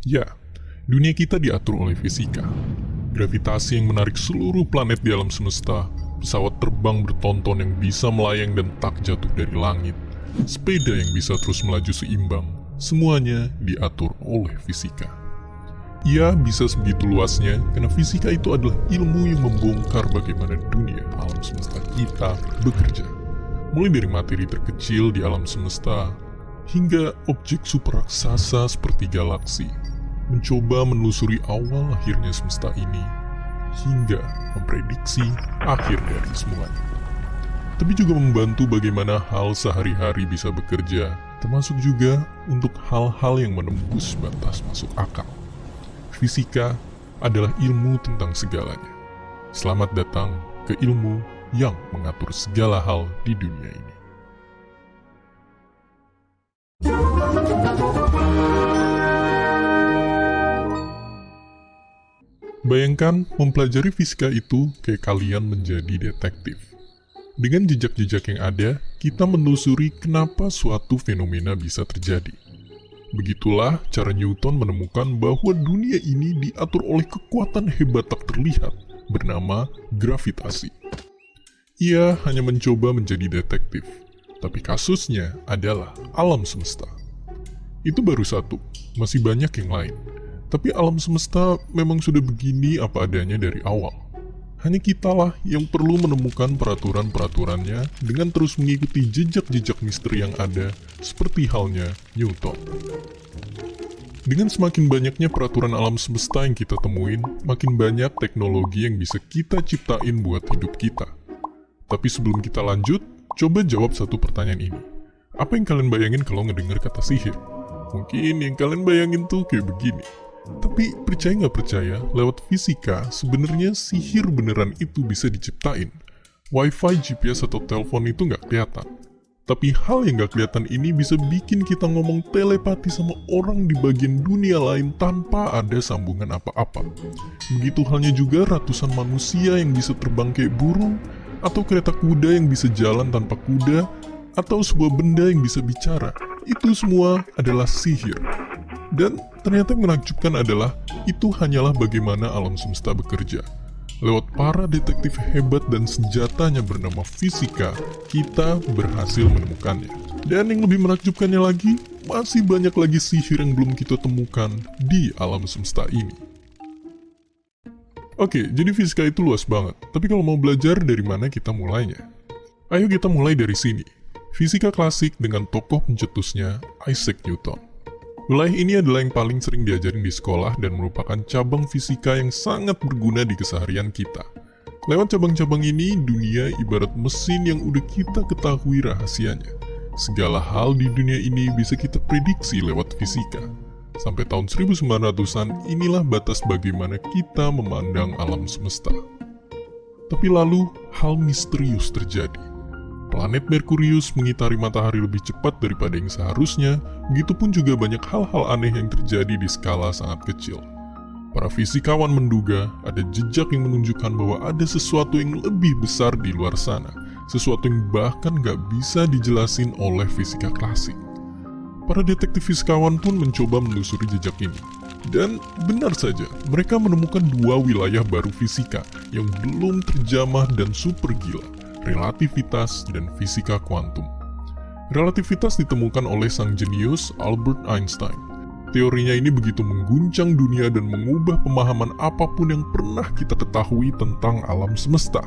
Ya, dunia kita diatur oleh fisika. Gravitasi yang menarik seluruh planet di alam semesta, pesawat terbang bertonton yang bisa melayang dan tak jatuh dari langit, sepeda yang bisa terus melaju seimbang, semuanya diatur oleh fisika. Ya, bisa sebegitu luasnya karena fisika itu adalah ilmu yang membongkar bagaimana dunia alam semesta kita bekerja. Mulai dari materi terkecil di alam semesta, hingga objek super raksasa seperti galaksi, mencoba menelusuri awal lahirnya semesta ini, hingga memprediksi akhir dari semuanya. Tapi juga membantu bagaimana hal sehari-hari bisa bekerja, termasuk juga untuk hal-hal yang menembus batas masuk akal. Fisika adalah ilmu tentang segalanya. Selamat datang ke ilmu yang mengatur segala hal di dunia ini. Bayangkan mempelajari fisika itu kayak kalian menjadi detektif. Dengan jejak-jejak yang ada, kita menelusuri kenapa suatu fenomena bisa terjadi. Begitulah cara Newton menemukan bahwa dunia ini diatur oleh kekuatan hebat tak terlihat bernama gravitasi. Ia hanya mencoba menjadi detektif, tapi kasusnya adalah alam semesta. Itu baru satu, masih banyak yang lain. Tapi alam semesta memang sudah begini apa adanya dari awal. Hanya kitalah yang perlu menemukan peraturan-peraturannya dengan terus mengikuti jejak-jejak misteri yang ada, seperti halnya Newton. Dengan semakin banyaknya peraturan alam semesta yang kita temuin, makin banyak teknologi yang bisa kita ciptain buat hidup kita. Tapi sebelum kita lanjut, coba jawab satu pertanyaan ini. Apa yang kalian bayangin kalau ngedenger kata sihir? Mungkin yang kalian bayangin tuh kayak begini. Tapi percaya nggak percaya, lewat fisika sebenarnya sihir beneran itu bisa diciptain. Wifi, GPS, atau telepon itu nggak kelihatan. Tapi hal yang nggak kelihatan ini bisa bikin kita ngomong telepati sama orang di bagian dunia lain tanpa ada sambungan apa-apa. Begitu halnya juga ratusan manusia yang bisa terbang kayak burung, atau kereta kuda yang bisa jalan tanpa kuda, atau sebuah benda yang bisa bicara. Itu semua adalah sihir. Dan ternyata yang menakjubkan adalah itu hanyalah bagaimana alam semesta bekerja. Lewat para detektif hebat dan senjatanya bernama fisika, kita berhasil menemukannya. Dan yang lebih menakjubkannya lagi, masih banyak lagi sihir yang belum kita temukan di alam semesta ini. Oke, jadi fisika itu luas banget. Tapi kalau mau belajar dari mana kita mulainya? Ayo kita mulai dari sini. Fisika klasik dengan tokoh pencetusnya Isaac Newton. Wilayah ini adalah yang paling sering diajarin di sekolah dan merupakan cabang fisika yang sangat berguna di keseharian kita. Lewat cabang-cabang ini, dunia ibarat mesin yang udah kita ketahui rahasianya. Segala hal di dunia ini bisa kita prediksi lewat fisika. Sampai tahun 1900-an, inilah batas bagaimana kita memandang alam semesta. Tapi lalu, hal misterius terjadi. Planet Merkurius mengitari matahari lebih cepat daripada yang seharusnya, begitupun juga banyak hal-hal aneh yang terjadi di skala sangat kecil. Para fisikawan menduga ada jejak yang menunjukkan bahwa ada sesuatu yang lebih besar di luar sana, sesuatu yang bahkan gak bisa dijelasin oleh fisika klasik. Para detektif fisikawan pun mencoba menelusuri jejak ini. Dan benar saja, mereka menemukan dua wilayah baru fisika yang belum terjamah dan super gila. Relativitas dan fisika kuantum. Relativitas ditemukan oleh sang jenius Albert Einstein. Teorinya ini begitu mengguncang dunia dan mengubah pemahaman apapun yang pernah kita ketahui tentang alam semesta.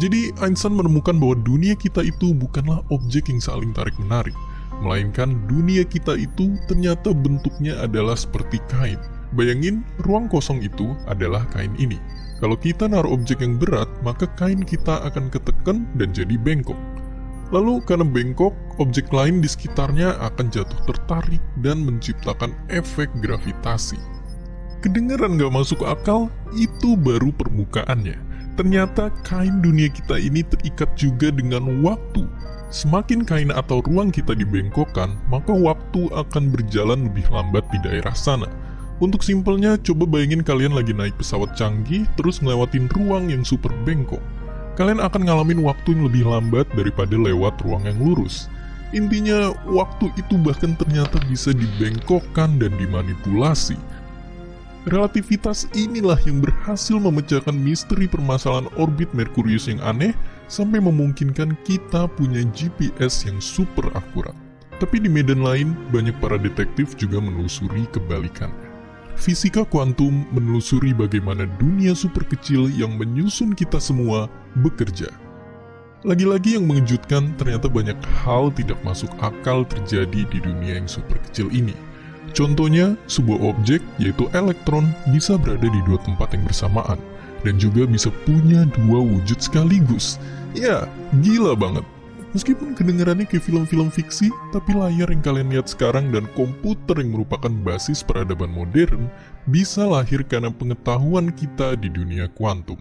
Jadi Einstein menemukan bahwa dunia kita itu bukanlah objek yang saling tarik-menarik, melainkan dunia kita itu ternyata bentuknya adalah seperti kain. Bayangin, ruang kosong itu adalah kain ini. Kalau kita naruh objek yang berat, maka kain kita akan ketekan dan jadi bengkok. Lalu karena bengkok, objek lain di sekitarnya akan jatuh tertarik dan menciptakan efek gravitasi. Kedengeran gak masuk akal? Itu baru permukaannya. Ternyata kain dunia kita ini terikat juga dengan waktu. Semakin kain atau ruang kita dibengkokkan, maka waktu akan berjalan lebih lambat di daerah sana. Untuk simpelnya, coba bayangin kalian lagi naik pesawat canggih, terus ngelewatin ruang yang super bengkok. Kalian akan ngalamin waktu yang lebih lambat daripada lewat ruang yang lurus. Intinya, waktu itu bahkan ternyata bisa dibengkokkan dan dimanipulasi. Relativitas inilah yang berhasil memecahkan misteri permasalahan orbit Merkurius yang aneh sampai memungkinkan kita punya GPS yang super akurat. Tapi di medan lain, banyak para detektif juga menelusuri kebalikannya. Fisika kuantum menelusuri bagaimana dunia super kecil yang menyusun kita semua bekerja. Lagi-lagi yang mengejutkan, ternyata banyak hal tidak masuk akal terjadi di dunia yang super kecil ini. Contohnya, sebuah objek, yaitu elektron, bisa berada di dua tempat yang bersamaan, dan juga bisa punya dua wujud sekaligus. Ya, gila banget. Meskipun kedengarannya kayak film-film fiksi, tapi layar yang kalian lihat sekarang dan komputer yang merupakan basis peradaban modern, bisa lahir karena pengetahuan kita di dunia kuantum.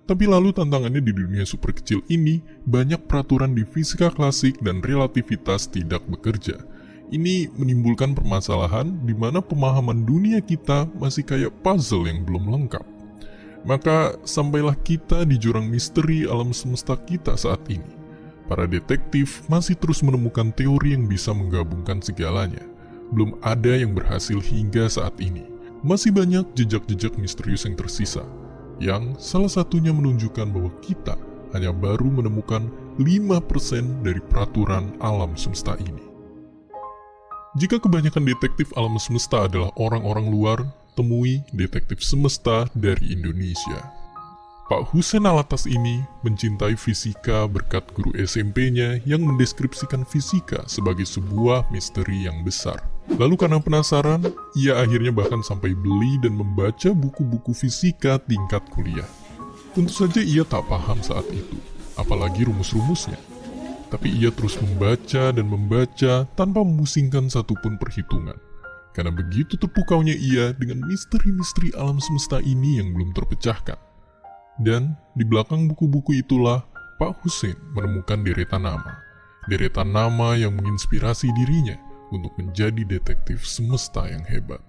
Tapi lalu tantangannya di dunia super kecil ini, banyak peraturan di fisika klasik dan relativitas tidak bekerja. Ini menimbulkan permasalahan di mana pemahaman dunia kita masih kayak puzzle yang belum lengkap. Maka sampailah kita di jurang misteri alam semesta kita saat ini. Para detektif masih terus menemukan teori yang bisa menggabungkan segalanya. Belum ada yang berhasil hingga saat ini. Masih banyak jejak-jejak misterius yang tersisa, yang salah satunya menunjukkan bahwa kita hanya baru menemukan 5% dari peraturan alam semesta ini. Jika kebanyakan detektif alam semesta adalah orang-orang luar, temui detektif semesta dari Indonesia. Pak Hussein Alatas ini mencintai fisika berkat guru SMP-nya yang mendeskripsikan fisika sebagai sebuah misteri yang besar. Lalu karena penasaran, ia akhirnya bahkan sampai beli dan membaca buku-buku fisika tingkat kuliah. Tentu saja ia tak paham saat itu, apalagi rumus-rumusnya. Tapi ia terus membaca dan membaca tanpa memusingkan satupun perhitungan. Karena begitu terpukaunya ia dengan misteri-misteri alam semesta ini yang belum terpecahkan. Dan di belakang buku-buku itulah Pak Hussein menemukan deretan nama. Deretan nama yang menginspirasi dirinya untuk menjadi detektif semesta yang hebat.